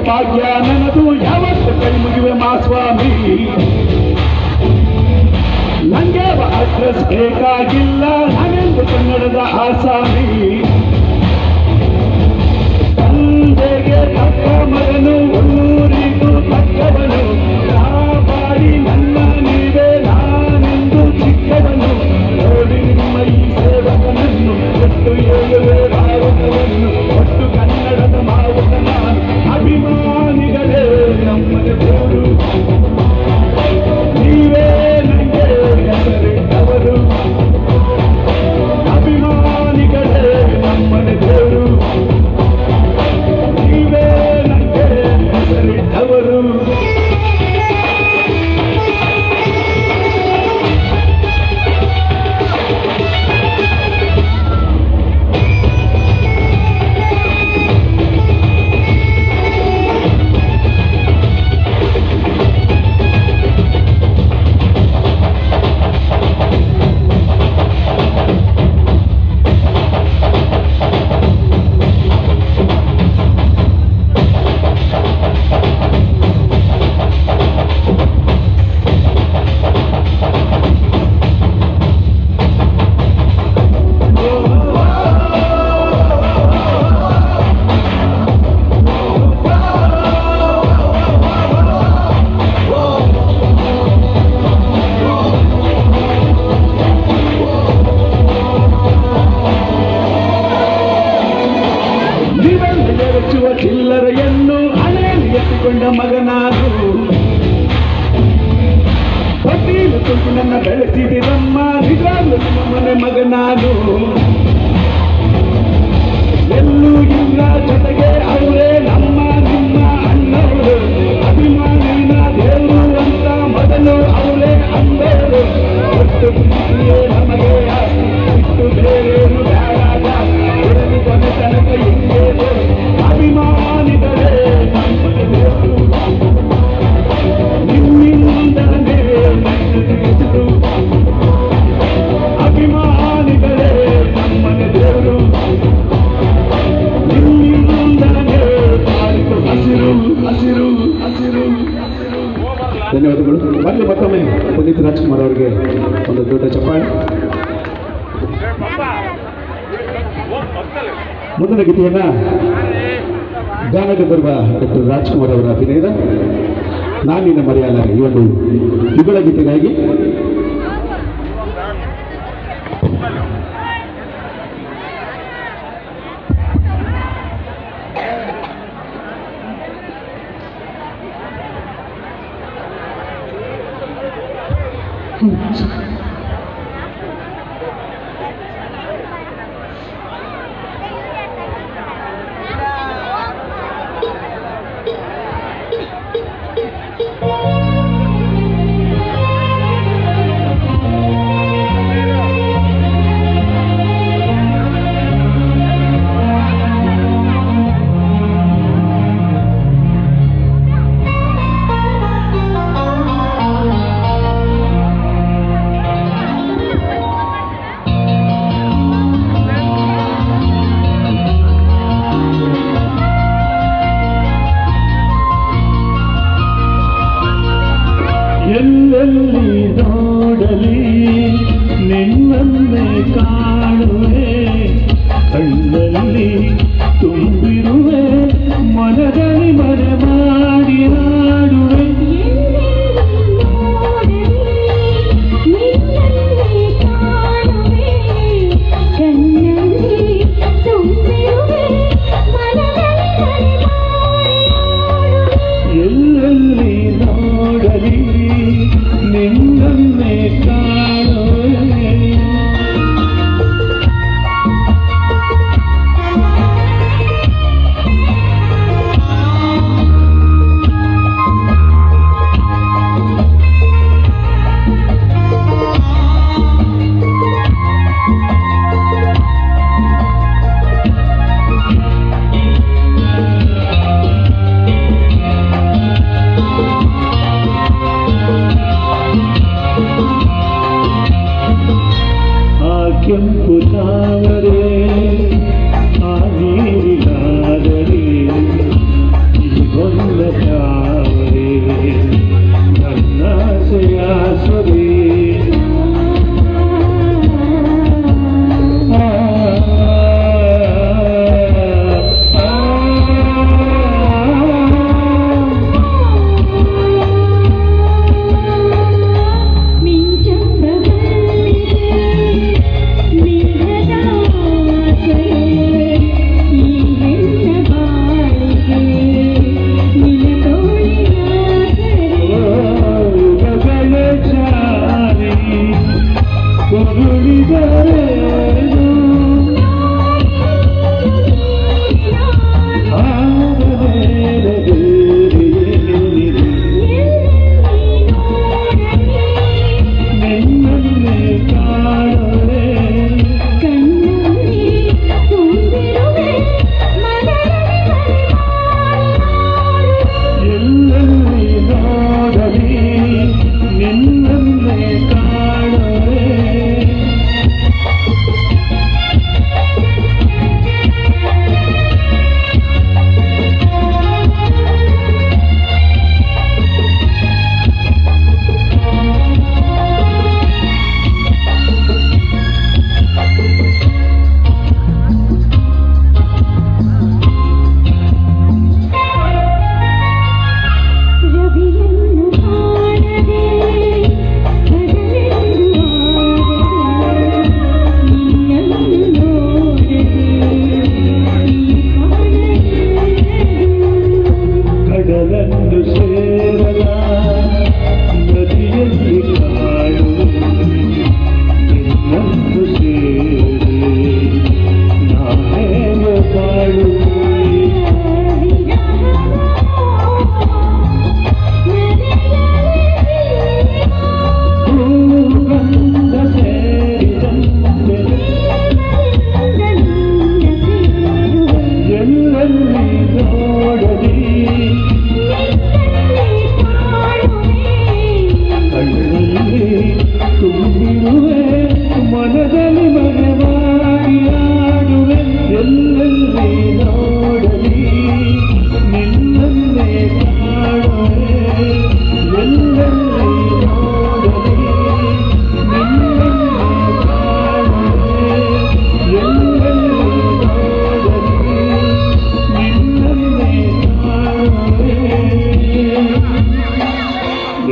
ಭಾಗ್ಯ ನನದು ಯಾವತ್ತು ಕೈ ಮುಗಿವೆ ಮಾ ಸ್ವಾಮಿ. ನಂಗೆ ಅಡ್ರೆಸ್ ಬೇಕಾಗಿಲ್ಲ, ನಾನೆಂದು ಕನ್ನಡದ ಆಸಾಮಿ. ತಂದೆಗೆ ತಕ್ಕ ಮಗನು, ಊರಿಗೂ ತಕ್ಕವನು, ಕಾಪಾಡಿ ನನ್ನ ನೀವೇ ನಾನೆಂದು ಚಿಕ್ಕವನು. ನೋಡಿ ನಿಮ್ಮ ಈ ಸೇವಕನನ್ನು, ಒಟ್ಟು ಏಳುವೆ ಭಾರತವನ್ನು, ಒಟ್ಟು ಕನ್ನಡದ ಮಾವುತ ನಾನು. ಅಭಿಮಾನಿಗಳೇ ನಮ್ಮನೆ ದೇವರು, ನೀವೇ ನನಗೆ ಹೆಸರಿಟ್ಟವರು. ಅಭಿಮಾನಿಗಳೇ ನಮ್ಮನೆ ದೇವರು, ನೀವೇ ನನಗೆ ಹೆಸರಿಟ್ಟವರು. ಚಿಲ್ಲರೆಯನ್ನು ಹಣೆಯಲ್ಲಿ ಎತ್ತಿಕೊಂಡ ಮಗನಾದು, ಬಟ್ಟೀಲು ತುಂಬಿ ನನ್ನ ಬೆಳೆಸಿದಿರಮ್ಮ, ನಿಜಾಗ್ಲೂ ನಿಮ್ಮ ಮನೆ ಮಗನಾನು. ಎಲ್ಲೂ ಇಲ್ಲ ಜೊತೆಗೆ ಅವರೇ ನಮ್ಮ ನಿಮ್ಮ ಅಣ್ಣವರು, ಅಭಿಮಾನಿನ ದೇವರು ಅಂತ ಮೊದಲು ಅವರೇ ಅಂದವರು. ಒಟ್ಟು ಪ್ರೀತಿಯೇ ನಮಗೆ ಆಸ್ತಿ, ಇಟ್ಟು ಬೇರೇನು ಬೇಡ ಜಾಸ್ತಿ, ಕೊಡಲಿ ಕೊನೆ ತನಕ ಹಿಂಗೆ ಅಭಿಮಾನಿಗಳೇ ನಮ್ಮನೆ ದೇವರು, ನಿಮ್ಮಿಂದಲೇ ಹೆಸರು. ಅಭಿಮಾನಿಗಳೇ ನಮ್ಮನೆ ದೇವರು, ನಿಮ್ಮಿಂದಲೇ ಬಾಳಿತು ಹಸಿರು ಹಸಿರು ಹಸಿರು. ಧನ್ಯವಾದಗಳು. ಬರಲಿ ಮತ್ತೊಮ್ಮೆ ಪುನೀತ್ ರಾಜ್ಕುಮಾರ್ ಅವರಿಗೆ ಒಂದು ದೊಡ್ಡ ಚಪ್ಪಾಳೆ. ಮುಂದಿನ ಗೀತೆಯನ್ನ ಗಾನಕ್ಕೆ ಬರುವ ಡಾಕ್ಟರ್ ರಾಜ್ಕುಮಾರ್ ಅವರ ಅಭಿನಯದ ನಾನಿನ್ನ ಮರೆಯಲಾರೆ ಈ ಒಂದು ಯುಗಳ ಗೀತೆಗಾಗಿ ಎಲ್ಲೆಲ್ಲಿ ನೋಡಲಿ ನಿನ್ನನ್ನೇ ಕಾಣುವೆ, ಕಣ್ಣಲ್ಲಿ ತುಂಬಿರುವೆ, ಮನದಲ್ಲಿ ಮನೆ ಮಾಡಿ ಹಾಡುವೆ. ಎಲ್ಲೆಲ್ಲಿ ನೋಡಲಿ ನಿನ್ನನ್ನೇ ಕಾಣುವೆ.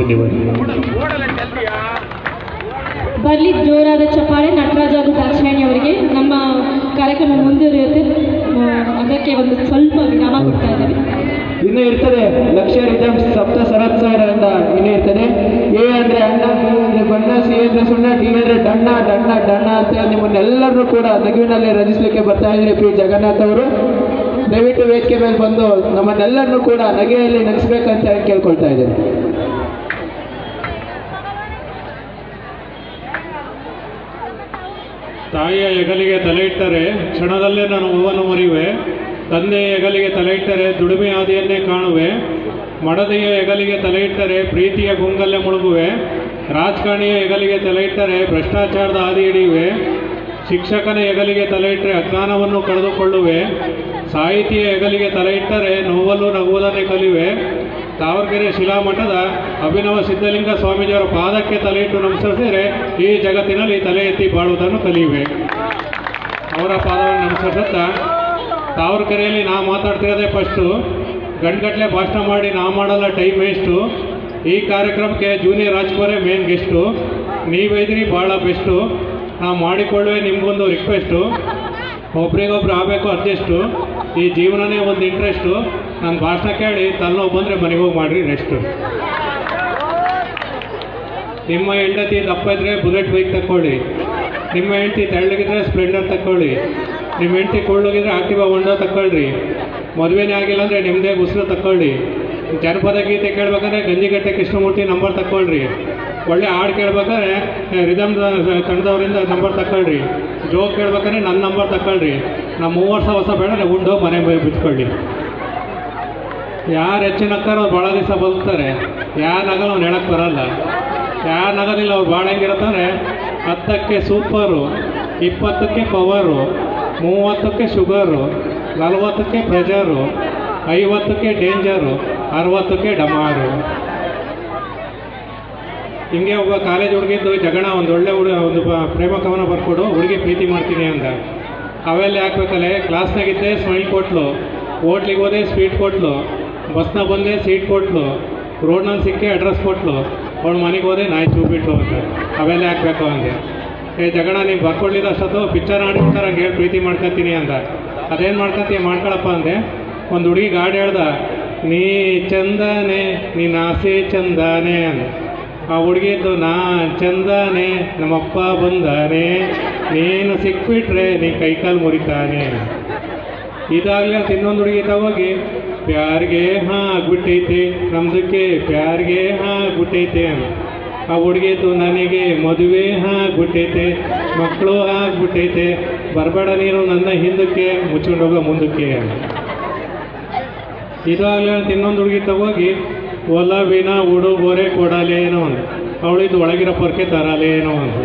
ಧನ್ಯವಾದ. ಬರಲಿ ಜೋರಾದ ಚಪ್ಪಾಳೆ ನಟರಾಜ್ ಹಾಗೂ ದಾಕ್ಷಾಯಣಿ ಅವರಿಗೆ. ನಮ್ಮ ಕಾರ್ಯಕ್ರಮ ಮುಂದುವರಿಯುತ್ತೆ, ಅದಕ್ಕೆ ಒಂದು ಸ್ವಲ್ಪ ವಿರಾಮ ಕೊಡ್ತಾ ಇದ್ದೀವಿ. ಇನ್ನೂ ಇರ್ತದೆ ಲಕ್ಷ್ಯ ರಿದಮ್ ಸಪ್ತ ಸರತ್ಸಾರ ಅಂತ ಇನ್ನೂ ಇರ್ತದೆ. ಎ ಅಂದರೆ ಅಣ್ಣ, ಬಿ ಅಂದರೆ ಬಣ್ಣ, ಸಿ ಅಂದರೆ ಸುಣ್ಣ, ಡಿ ಅಂದರೆ ಡಣ್ಣ ಡಣ್ಣ ಡಣ್ಣ ಅಂತ ನಿಮ್ಮನ್ನೆಲ್ಲರನ್ನೂ ಕೂಡ ನಗುವಿನಲ್ಲಿ ರಚಿಸಲಿಕ್ಕೆ ಬರ್ತಾ ಇದ್ದಾರೆ ಪಿ ಜಗನ್ನಾಥ್ ಅವರು. ದಯವಿಟ್ಟು ವೇದಿಕೆ ಮೇಲೆ ಬಂದು ನಮ್ಮನ್ನೆಲ್ಲರನ್ನೂ ಕೂಡ ನಗೆಯಲ್ಲಿ ನಗಿಸ್ಬೇಕಂತ ಕೇಳ್ಕೊಳ್ತಾ ಇದ್ದೇನೆ. ತಾಯಿಯ ಹೆಗಲಿಗೆ ತಲೆ ಇಟ್ಟರೆ ಕ್ಷಣದಲ್ಲೇ ನಾನು ಹೂವನ್ನು ಮರೆಯುವೆ. ತಂದೆಯ ಹೆಗಲಿಗೆ ತಲೆ ಇಟ್ಟರೆ ದುಡಿಮೆ ಹಾದಿಯನ್ನೇ ಕಾಣುವೆ. ಮಡದಿಯ ಹೆಗಲಿಗೆ ತಲೆ ಇಟ್ಟರೆ ಪ್ರೀತಿಯ ಗುಂಗಲ್ಲೇ ಮುಳುಗುವೆ. ರಾಜಕಾರಣಿಯ ಹೆಗಲಿಗೆ ತಲೆ ಇಟ್ಟರೆ ಭ್ರಷ್ಟಾಚಾರದ ಹಾದಿ ಹಿಡಿಯುವೆ. ಶಿಕ್ಷಕನ ಹೆಗಲಿಗೆ ತಲೆ ಇಟ್ಟರೆ ಅಜ್ಞಾನವನ್ನು ಕಳೆದುಕೊಳ್ಳುವೆ. ಸಾಹಿತಿಯ ಹೆಗಲಿಗೆ ತಲೆ ಇಟ್ಟರೆ ನೋವಲು ನಗುವುದನ್ನೇ ಕಲಿಯುವೆ. ತಾವರ್ಕೆರೆ ಶಿಲಾಮಠದ ಅಭಿನವ ಸಿದ್ಧಲಿಂಗ ಸ್ವಾಮೀಜಿಯವರ ಪಾದಕ್ಕೆ ತಲೆ ಇಟ್ಟು ನಮಸ್ಕರಿಸಿದರೆ ಈ ಜಗತ್ತಿನಲ್ಲಿ ತಲೆ ಎತ್ತಿ ಬಾಳುವುದನ್ನು ಕಲಿಯುವೆ. ಅವರ ಪಾದವನ್ನು ನಮಸ್ಕರಿಸುತ್ತಾ, ತಾವರ್ಕೆರೆಯಲ್ಲಿ ನಾ ಮಾತಾಡ್ತಿರೋದೇ ಫಸ್ಟು. ಗಂಟುಗಟ್ಟಲೆ ಭಾಷಣ ಮಾಡಿ ನಾ ಮಾಡಲ್ಲ, ಟೈಮ್ ವೇಸ್ಟು. ಈ ಕಾರ್ಯಕ್ರಮಕ್ಕೆ ಜೂನಿಯರ್ ರಾಜ್ಕುಮಾರೇ ಮೇನ್ ಗೆಸ್ಟು. ನೀವೈದ್ರಿ ಭಾಳ ಬೆಸ್ಟು. ನಾ ಮಾಡಿಕೊಳ್ಳುವೆ ನಿಮಗೊಂದು ರಿಕ್ವೆಸ್ಟು, ಒಬ್ರಿಗೊಬ್ರು ಆಗಬೇಕು ಅಡ್ಜಸ್ಟು. ಈ ಜೀವನನೇ ಒಂದು ಇಂಟ್ರೆಸ್ಟು. ನನ್ನ ಭಾಷಣ ಕೇಳಿ ತಲೆನೋವು ಬಂದರೆ ಮನೆಗೆ ಹೋಗಿ ಮಾಡಿರಿ ರೆಸ್ಟು. ನಿಮ್ಮ ಹೆಂಡತಿ ದಪ್ಪ ಇದ್ದರೆ ಬುಲೆಟ್ ಬೈಕ್ ತಗೊಳ್ಳಿ. ನಿಮ್ಮ ಹೆಂಡತಿ ತೆಳ್ಳಗಿದ್ರೆ ಸ್ಪ್ಲೆಂಡರ್ ತಗೊಳ್ಳಿ. ನಿಮ್ಮ ಹೆಂಡತಿ ಕೊಳ್ಳೋಗಿದ್ರೆ ಆಕ್ಟಿವಾ ಹೊಂಡ ತಗೊಳ್ರಿ. ಮದುವೆನೇ ಆಗಿಲ್ಲ ಅಂದರೆ ನಿಮ್ಮದೇ ಉಸಿರು ತಗೊಳ್ಳಿ. ಜನಪದ ಗೀತೆ ಕೇಳ್ಬೇಕಂದ್ರೆ ಗಂಜಿಗಟ್ಟೆ ಕೃಷ್ಣಮೂರ್ತಿ ನಂಬರ್ ತಗೊಳ್ರಿ. ಒಳ್ಳೆ ಹಾಡು ಕೇಳ್ಬೇಕಾದ್ರೆ ರಿದಮ್ ತಂಡದವರಿಂದ ನಂಬರ್ ತಗೊಳ್ರಿ. ಜೋಕ್ ಕೇಳ್ಬೇಕಾದ್ರೆ ನನ್ನ ನಂಬರ್ ತಗೊಳ್ರಿ. ನಾ 3 ವರ್ಷ ಹೊಸ ಬೇಡ, ಉಂಡು ಮನೆ ಬಿಟ್ಕೊಳ್ಳಿ. ಯಾರು ಹೆಚ್ಚಿನ ನಗ್ತಾರೋ ಅವ್ರು ಭಾಳ ದಿವಸ ಬದುಕ್ತಾರೆ. ಯಾರು ನಗಲ್ಲ ಅವ್ನು ಹೇಳಕ್ಕೆ ಬರಲ್ಲ. ಯಾರು ನಗೋದಿಲ್ಲ ಅವ್ರು ಭಾಳ ಹೆಂಗಿರುತ್ತಂದರೆ 10ಕ್ಕೆ ಸೂಪರು, 20ಕ್ಕೆ ಪವರು, 30ಕ್ಕೆ ಶುಗರು, 40ಕ್ಕೆ ಪ್ರೆಜರು, 50ಕ್ಕೆ ಡೇಂಜರು, 60ಕ್ಕೆ ಡಮಾರು. ಹಿಂಗೆ ಒಬ್ಬ ಕಾಲೇಜ್ ಹುಡುಗಿದ್ದು ಜಗಣ ಒಂದು ಒಳ್ಳೆ ಒಂದು ಪ್ರೇಮ ಕವನ ಬರ್ಕೊಡು, ಹುಡುಗಿ ಪ್ರೀತಿ ಮಾಡ್ತೀನಿ ಅಂದ. ಅವೆಲ್ಲ ಹಾಕ್ಬೇಕಲ್ಲೇ. ಕ್ಲಾಸ್ನಾಗಿದ್ದೆ ಸ್ಮೈಲ್ ಕೊಟ್ಲು, ಹೋಟ್ಲಿಗೆ ಹೋದೆ ಸ್ವೀಟ್ ಕೊಟ್ಲು, ಬಸ್ನ ಬಂದೆ ಸೀಟ್ ಕೊಟ್ಲು, ರೋಡ್ನಲ್ಲಿ ಸಿಕ್ಕಿ ಅಡ್ರೆಸ್ ಕೊಟ್ಲು, ಅವಳು ಮನೆಗೆ ಹೋದೆ ನಾಯಿ ಚೂಬಿಟ್ಲು ಅಂತ. ಅವೆಲ್ಲ ಹಾಕ್ಬೇಕು ಅಂದೆ. ಜಗಣ ನೀವು ಬರ್ಕೊಡ್ಲಿಲ್ಲ ಅಷ್ಟೊತ್ತು ಪಿಕ್ಚರ್ ಆಡಿಬಿಟ್ಟಾರೆ ಹಂಗೆ ಹೇಳಿ ಪ್ರೀತಿ ಮಾಡ್ಕೊತೀನಿ ಅಂದ. ಅದೇನು ಮಾಡ್ಕೊತೀಯ ಮಾಡ್ಕೊಳಪ್ಪ ಅಂದೆ. ಒಂದು ಹುಡುಗಿ ಗಾಡಿ ಹೇಳ್ದ, ನೀ ಚಂದಾನೆ ನೀನು ಆಸೆ ಚಂದಾನೆ ಅಂದ. ಆ ಹುಡುಗಿದ್ದು ನಾ ಚಂದಾನೆ ನಮ್ಮಪ್ಪ ಬಂದಾನೆ, ನೀನು ಸಿಕ್ಬಿಟ್ರೆ ನೀ ಕೈಕಾಲು ಮುರಿತಾನೆ. ಇದಾಗಲಿ ಅಂತ ಇನ್ನೊಂದು ಹುಡುಗಿ ಹೋಗಿ, ಪ್ಯಾರ್ಗೆ ಆಗ್ಬಿಟ್ಟೈತೆ ನಮ್ದಕ್ಕೆ ಪ್ಯಾರ್ಗೆ ಆಗ್ಬಿಟ್ಟೈತೆ ಅಂದ. ಆ ಹುಡುಗಿದ್ದು ನನಗೆ ಮದುವೆ ಆಗ್ಬಿಟ್ಟೈತೆ, ಮಕ್ಕಳು ಆಗ್ಬಿಟ್ಟೈತೆ, ಬರಬೇಡ ನೀನು ನನ್ನ ಹಿಂದಕ್ಕೆ ಮುಚ್ಕೊಂಡೋಗೋ ಮುಂದಕ್ಕೆ ಅಂದ. ಇದಾಗಲಿ ಅಂತ ಇನ್ನೊಂದು ಹುಡುಗಿ ಹೋಗಿ, ಒಲವಿನ ಉಡುಗೊರೆ ಕೊಡಲೇನೋ ಅಂದ. ಅವಳಿದ್ದು ಒಳಗಿರೋ ಪೊರ್ಕೆ ತರಲೇನೋ ಅಂದ.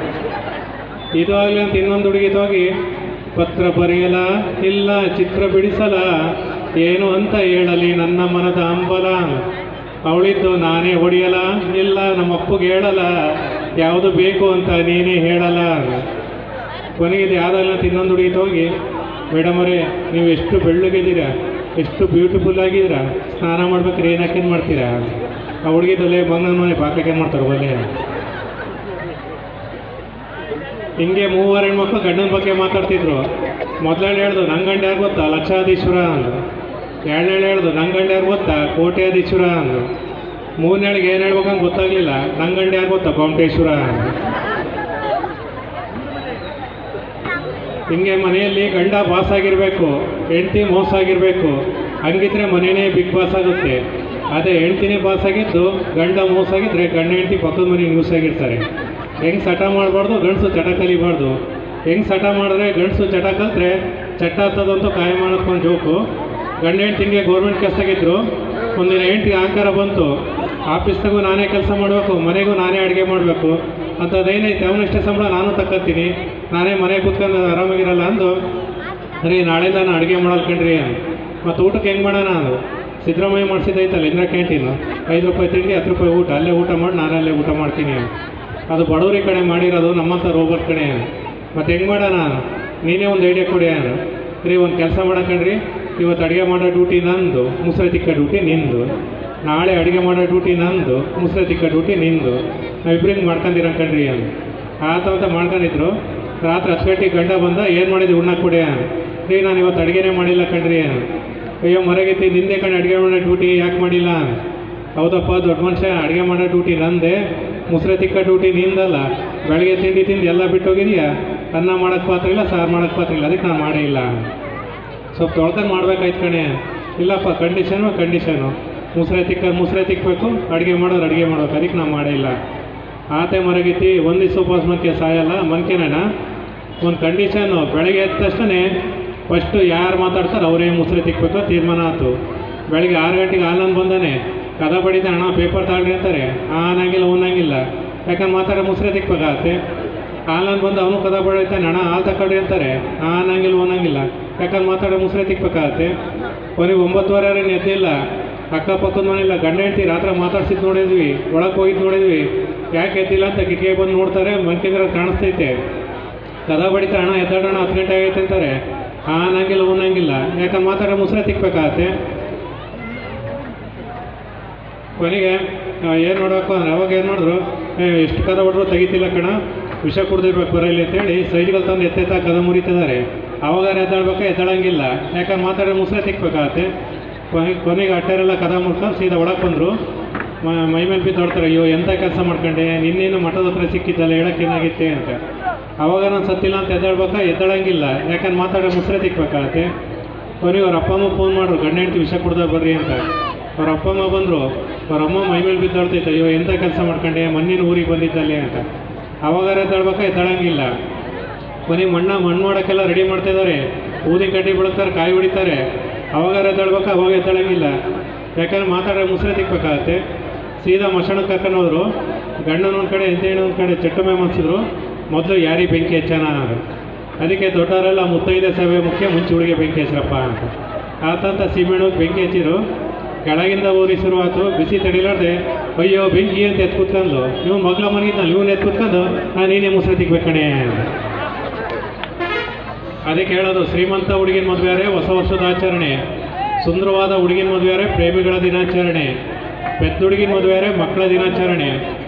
ಇದು ಆಗಲಿ ಅಂತ ಇನ್ನೊಂದು ಹುಡುಗಿ ಹೋಗಿ, ಪತ್ರ ಬರೆಯಲ ಇಲ್ಲ ಚಿತ್ರ ಬಿಡಿಸಲ, ಏನು ಅಂತ ಹೇಳಲಿ ನನ್ನ ಮನದ ಹಂಬಲ. ಅವಳಿದ್ದು ನಾನೇ ಹೊಡಿಯಲ್ಲ ಇಲ್ಲ ನಮ್ಮಪ್ಪಗೆ ಹೇಳಲ್ಲ, ಯಾವುದು ಬೇಕು ಅಂತ ನೀನೇ ಹೇಳಲ್ಲ. ಕೊನೆಗಿದೆ ಯಾವ್ದಲ್ಲ ಅಂತ ಇನ್ನೊಂದು ಹುಡುಗಿ ಹೋಗಿ, ಮೇಡಮ್ ಅವರೇ ನೀವು ಎಷ್ಟು ಬೆಳ್ಳಗಿದ್ದೀರಾ, ಎಷ್ಟು ಬ್ಯೂಟಿಫುಲ್ ಆಗಿದ್ದೀರಾ, ಸ್ನಾನ ಮಾಡ್ಬೇಕಾದ್ರೆ ಏನು ಹಾಕೇನು ಮಾಡ್ತೀರಾ? ಆ ಹುಡುಗಿದಲ್ಲೇ ಬಂಗನ ಮನೆ ಪಾಕಕ್ಕೆ ಮಾಡ್ತಾರೆ ಒಲೆ. ಹಿಂಗೆ 3 ಹೆಣ್ಮಕ್ಳು ಗಂಡನ ಬಗ್ಗೆ ಮಾತಾಡ್ತಿದ್ರು. ಮೊದಲೇಳು ಹೇಳ್ದು ನಂಗೆ ಗಂಡ ಯಾರು ಗೊತ್ತಾ ಲಕ್ಷಾಧೀಶ್ವರ ಅಂದು. 2ನೇಳು ಹೇಳ್ದು ನಂಗೆ ಗಂಡ ಯಾರು ಗೊತ್ತಾ ಕೋಟ್ಯಾಧೀಶ್ವರ ಅಂದು. 3ನೇಳಿಗೆ ಏನು ಹೇಳ್ಬೇಕಂತ ಗೊತ್ತಾಗಲಿಲ್ಲ, ನಂಗೆ ಗಂಡ ಯಾರು ಗೊತ್ತಾ ಕೋಮಟೇಶ್ವರ ಅಂದು. ಹಿಂಗೆ ಮನೆಯಲ್ಲಿ ಗಂಡ ಬಾಸ್ ಆಗಿರಬೇಕು, ಹೆಂಡತಿ ಮೋಸ ಆಗಿರಬೇಕು, ಹಂಗಿದ್ರೆ ಮನೆಯೇ ಬಿಗ್ ಬಾಸ್ ಆಗುತ್ತೆ. ಅದೇ ಹೆಂಡ್ತಿನೇ ಬಾಸ್ ಆಗಿದ್ದು ಗಂಡ ಮೋಸ ಆಗಿದ್ರೆ ಗಂಡ ಹೆಂಡ್ತಿ ಪಕ್ಕದ ಮನೆ ನ್ಯೂಸ್ ಆಗಿರ್ತಾರೆ. ಹೆಂಗೆ ಸಟ ಮಾಡಬಾರ್ದು, ಗಂಡಸು ಚಟ ಕಲಿಬಾರ್ದು. ಹೆಂಗೆ ಸಟ ಮಾಡಿದ್ರೆ ಗಂಡಸು ಚಟ ಕಲಿತ್ರೆ ಚಟ ಹತ್ತದಂತೂ ಕಾಯ ಮಾಡೋದ್ಕೊಂಡು ಜೋಕು. ಗಂಡ ಹೆಂಡ್ತಿಗೆ ಗೌರ್ಮೆಂಟ್ ಕೆಲಸದಾಗಿದ್ರು. ಒಂದಿನ ಹೆಂಡ್ತಿಗೆ ಅಹಂಕಾರ ಬಂತು, ಆಫೀಸ್ನಾಗೂ ನಾನೇ ಕೆಲಸ ಮಾಡಬೇಕು, ಮನೆಗೂ ನಾನೇ ಅಡುಗೆ ಮಾಡಬೇಕು ಅಂಥದ್ದೇನೈತೆ, ಅವನಷ್ಟೇ ಸಂಬಳ ನಾನು ತಕ್ಕತ್ತೀನಿ, ನಾನೇ ಮನೆ ಕೂತ್ಕೊಂಡು ಆರಾಮಾಗಿರಲ್ಲ ಅಂದು, ರೀ ನಾಳೆಯಿಂದ ನಾನು ಅಡುಗೆ ಮಾಡಲ್ ಕಣ್ರಿ ಅಂದು. ಮತ್ತು ಊಟಕ್ಕೆ ಹೆಂಗೆ ಮಾಡೋಣ ಅಂದು. ಸಿದ್ದರಾಮಯ್ಯ ಮಾಡಿಸಿದ್ದೈತಲ್ಲ ಇಂದಿರಾ ಕ್ಯಾಂಟೀನು, 5 ರೂಪಾಯಿ ತಿಂಡಿ 10 ರೂಪಾಯಿ ಊಟ, ಅಲ್ಲೇ ಊಟ ಮಾಡಿ ನಾನು ಅಲ್ಲೇ ಊಟ ಮಾಡ್ತೀನಿ. ಅದು ಬಡವರಿ ಕಡೆ ಮಾಡಿರೋದು, ನಮ್ಮಂಥ ರೋಬರ್ ಕಡೆ. ಮತ್ತು ಹೆಂಗೆ ಮಾಡೋಣ, ನೀನೇ ಒಂದು ಐಡಿಯಾ ಕೊಡಿ ಯಾರು. ರೀ ಒಂದು ಕೆಲಸ ಮಾಡಕಂಡ್ರಿ, ಇವತ್ತು ಅಡುಗೆ ಮಾಡೋ ಡ್ಯೂಟಿ ನಂದು, ಮುಸರೆ ತಿಕ್ಕ ಡ್ಯೂಟಿ ನಿಂದು. ನಾಳೆ ಅಡುಗೆ ಮಾಡೋ ಡ್ಯೂಟಿ ನಂದು, ಮುಸ್ರೆ ತಿಕ್ಕ ಡ್ಯೂಟಿ ನಿಂದು, ನಾವಿಬ್ರಿಗೆ ಮಾಡ್ಕೊಂಡಿರೋ ಕಣ್ರಿ ಅಂತ ಆತ ಮಾಡ್ಕೊಂಡಿದ್ರು. ರಾತ್ರಿ 10 ಗಂಟೆಗೆ ಗಂಡ ಬಂದ, ಏನು ಮಾಡಿದ್ವಿ ಉಣ್ಣಕ್ಕೆ ಕೊಡಿ ರೀ, ನಾನು ಇವತ್ತು ಅಡುಗೆನೇ ಮಾಡಿಲ್ಲ ಕಣ್ರಿ. ಅಯ್ಯೋ ಮರಗೈತಿ, ನಿಂದೆ ಕಣ್ಣು ಅಡುಗೆ ಮಾಡೋ ಡ್ಯೂಟಿ ಯಾಕೆ ಮಾಡಿಲ್ಲ? ಹೌದಪ್ಪ ದೊಡ್ಡ ಮನುಷ್ಯ, ಅಡುಗೆ ಮಾಡೋ ಡ್ಯೂಟಿ ನಂದೆ, ಮುಸ್ರೆ ತಿಕ್ಕ ಡ್ಯೂಟಿ ನಿಂದಲ್ಲ. ಬೆಳಗ್ಗೆ ತಿಂಡಿ ತಿಂದು ಎಲ್ಲ ಬಿಟ್ಟೋಗಿದೆಯಾ, ಅನ್ನ ಮಾಡೋಕ್ಕೆ ಪಾತ್ರ ಇಲ್ಲ, ಸಾರು ಮಾಡೋಕ್ಕೆ ಪಾತ್ರ ಇಲ್ಲ, ಅದಕ್ಕೆ ನಾನು ಮಾಡೇ ಇಲ್ಲ. ಸ್ವಲ್ಪ ತೊಳ್ಕೊಂಡು ಮಾಡ್ಬೇಕಾಯ್ತು ಕಣೆ. ಇಲ್ಲಪ್ಪ ಕಂಡೀಷನು ಮುಸ್ರೆ ತಿಕ್ಕಬೇಕು, ಅಡುಗೆ ಮಾಡ್ಬೇಕು, ಅದಕ್ಕೆ ನಾನು ಮಾಡೇ ಇಲ್ಲ. ಆತೆ ಮರಗೈತಿ, ಒಂದು ದಿವಸ ಉಪವಾಸ ಮನ್ಕೆ ಸಾಯಲ್ಲ, ಮನ್ಕೆನ ಒಂದು ಕಂಡೀಷನ್ನು, ಬೆಳಗ್ಗೆ ಎದ್ದ ತಕ್ಷಣ ಫಸ್ಟು ಯಾರು ಮಾತಾಡ್ತಾರೆ ಅವರೇ ಮುಸ್ರೆ ತಿಕ್ಕಬೇಕು ತೀರ್ಮಾನ ಆಯ್ತು. ಬೆಳಗ್ಗೆ 6 ಗಂಟೆಗೆ ಹಾಲನ್ನು ಬಂದಾನೆ, ಕದ ಬಡಿದ ಅಣ್ಣ ಪೇಪರ್ ತಾಳ್ರಿ ಅಂತಾರೆ, ಅನ್ನಂಗಿಲ್ಲ ಉನ್ನಂಗಿಲ್ಲ, ಯಾಕಂದ್ರೆ ಮಾತಾಡೋ ಮುಸ್ರೆ ತಿಕ್ಬೇಕಾಗತ್ತೆ. ಹಾಲನ್ನು ಬಂದು ಅವನು ಕದ ಬಡಿತಾನೆ, ಅಣ್ಣ ಹಾಲು ತಗೊಳ್ರಿ ಅಂತಾರೆ, ಅನ್ನಂಗಿಲ್ಲ ಉನ್ನಂಗಿಲ್ಲ, ಯಾಕಂದ್ರೆ ಮಾತಾಡೋ ಮುಸ್ರೆ ತಿಕ್ಬೇಕಾಗತ್ತೆ. ಕೊನೆಗೆ 9:15 ಎದ್ದಿಲ್ಲ, ಅಕ್ಕಪಕ್ಕದ ಮನೆಯಿಲ್ಲ, ಗಂಡ ಹೆಂಡ್ತಿ ರಾತ್ರಿ ಮಾತಾಡ್ಸಿದ್ದು ನೋಡಿದ್ವಿ, ಒಳಗೆ ಹೋಗಿದ್ದು ನೋಡಿದ್ವಿ, ಯಾಕೆ ಎದ್ದಿಲ್ಲ ಅಂತ ಕಿಟಕಿ ಬಂದು ನೋಡ್ತಾರೆ, ಮನ್ಕಿದ್ರೆ ಕಾಣಿಸ್ತೈತೆ, ಕದ ಬಡಿತ ಅಣ್ಣ ಎದ್ದಾಡೋಣ 10 ಗಂಟೆ ಆಗೈತೆ ಅಂತಾರೆ, ಅನ್ನಂಗಿಲ್ಲ ಉನ್ನಂಗಿಲ್ಲ, ಯಾಕಂದ್ರೆ ಮಾತಾಡೋ ಮುಸ್ರೆ ತಿಕ್ಬೇಕಾಗತ್ತೆ. ಕೊನೆಗೆ ಏನು ಮಾಡಬೇಕು ಅಂದ್ರೆ ಅವಾಗ ಏನು ಮಾಡಿದ್ರು, ಎಷ್ಟು ಕದ ಹೊಡ್ರು ತೆಗಿತಿಲ್ಲ ಕಣ, ವಿಷ ಕುಡ್ದಿರ್ಬೇಕು ಬರಲಿ ಅಂತೇಳಿ ಸೈಜ್ಗಳು ತಂದು ಎತ್ತೆತ್ತ ಕದ ಮುರಿತಿದ್ದಾರೆ. ಅವಾಗ ಎದ್ದಾಳಂಗಿಲ್ಲ, ಯಾಕಂದ್ರೆ ಮಾತಾಡೋ ಮುಸ್ರೆ ತಿಕ್ಬೇಕಾಗತ್ತೆ. ಕೊನೆಗೆ ಅಟ್ಟರೆಲ್ಲ ಕದ ಮುರ್ಕೊಂಡು ಸೀದಾ ಒಳಗೆ ಬಂದರು. ಮೈ ಮೇಲೆ ಬಿದ್ದೋಡ್ತಾರೆ, ಅಯ್ಯೋ ಎಂಥ ಕೆಲಸ ಮಾಡ್ಕೊಂಡೆ, ನಿನ್ನೇನು ಮಠದ ಹತ್ರ ಸಿಕ್ಕಿದ್ದಲ್ಲ, ಹೇಳೋಕ್ಕೇನಾಗಿತ್ತೆ ಅಂತ. ಅವಾಗ ನಾನು ಸತ್ತಿಲ್ಲ ಅಂತ ಎದ್ದಾಳಂಗಿಲ್ಲ, ಯಾಕಂದ್ರೆ ಮಾತಾಡೋ ಮುಸ್ರೆ ತಿಕ್ಬೇಕಾಗತ್ತೆ. ಕೊನೆಗೆ ಅವ್ರ ಅಪ್ಪ ಅಮ್ಮ ಫೋನ್ ಮಾಡ್ರು, ಗಂಡ ಹೆಂಡ್ತಿ ವಿಷ ಕುಡ್ದ ಬರ್ರಿ ಅಂತ. ಅವ್ರ ಅಪ್ಪ ಅಮ್ಮ ಬಂದರು, ಅವ್ರ ಅಮ್ಮ ಮೈ ಮೇಲೆ ಬಿದ್ದೋಡ್ತೈತೆ, ಅಯ್ಯೋ ಎಂಥ ಕೆಲಸ ಮಾಡ್ಕೊಂಡೆ, ಮೊನ್ನಿನ ಊರಿಗೆ ಬಂದಿದ್ದಲ್ಲೇ ಅಂತ. ಅವಾಗ ಎದ್ದಾಳಂಗಿಲ್ಲ. ಕೊನೆಗೆ ಮಣ್ಣು ಮಾಡೋಕ್ಕೆಲ್ಲ ರೆಡಿ ಮಾಡ್ತಾಯಿದ್ದಾರೆ, ಊದಿನ ಕಡ್ಡಿ ಬೆಳಗ್ತಾರೆ, ಕಾಯಿ ಹೊಡಿತಾರೆ. ಅವಾಗ ಎದ್ದಾಳಂಗಿಲ್ಲ, ಯಾಕಂದ್ರೆ ಮಾತಾಡೋ ಮುಸ್ರೆ ತಿಕ್ಬೇಕಾಗತ್ತೆ. ಸೀದಾ ಮಶಾಣಕ್ಕೆ ಕರ್ಕೊಂಡು ಹೋದ್ರು, ಗಂಡನ ಒಂದು ಕಡೆ ಹೆಂಡತಿ ಒಂದು ಕಡೆ ಚಟ್ಟಮೆ ಮಾಡಿಸಿದ್ರು. ಮೊದಲು ಯಾರಿಗೆ ಬೆಂಕಿ ಹಚ್ಚೋಣ ಅದು, ಅದಕ್ಕೆ ದೊಡ್ಡವರೆಲ್ಲ ಮುತ್ತೈದೆ ಸೇವೆ ಮುಖ್ಯ, ಮುಂಚೆ ಹುಡುಗಿ ಬೆಂಕಿ ಹಚ್ಚಿರಪ್ಪ ಅಂತ. ಆತಂತ ಸೀಮೆಣ್ಣಗೆ ಬೆಂಕಿ ಹಚ್ಚಿದ್ರು. ಕೆಳಗಿಂದ ಊರಿ ಶುರುವಾತು, ಬಿಸಿ ತಡಿಲಾರ್ದೆ ಅಯ್ಯೋ ಬೆಂಕಿ ಅಂತ ಎತ್ತು ಕೂತ್ಕೊಂಡು, ನೀವು ಮಗಳ ಮನೆಗಿದ್ದಲ್ಲಿ ಇವನು ಎತ್ತು ಕೂತ್ಕೊಂಡು ನೀನೇ ಮುಸ್ರೆ ತಿಕ್ಬೇಕಣೆ. ಅದಕ್ಕೆ ಹೇಳೋದು, ಶ್ರೀಮಂತ ಹುಡುಗಿನ ಮದುವೆಯಾರೆ ಹೊಸ ವರ್ಷದ ಆಚರಣೆ, ಸುಂದರವಾದ ಹುಡುಗಿನ ಮದುವೆಯಾರೆ ಪ್ರೇಮಿಗಳ ದಿನಾಚರಣೆ, ಪೆದ್ದ ಹುಡುಗಿನ ಮದುವೆಯಾರೆ ಮಕ್ಕಳ ದಿನಾಚರಣೆ,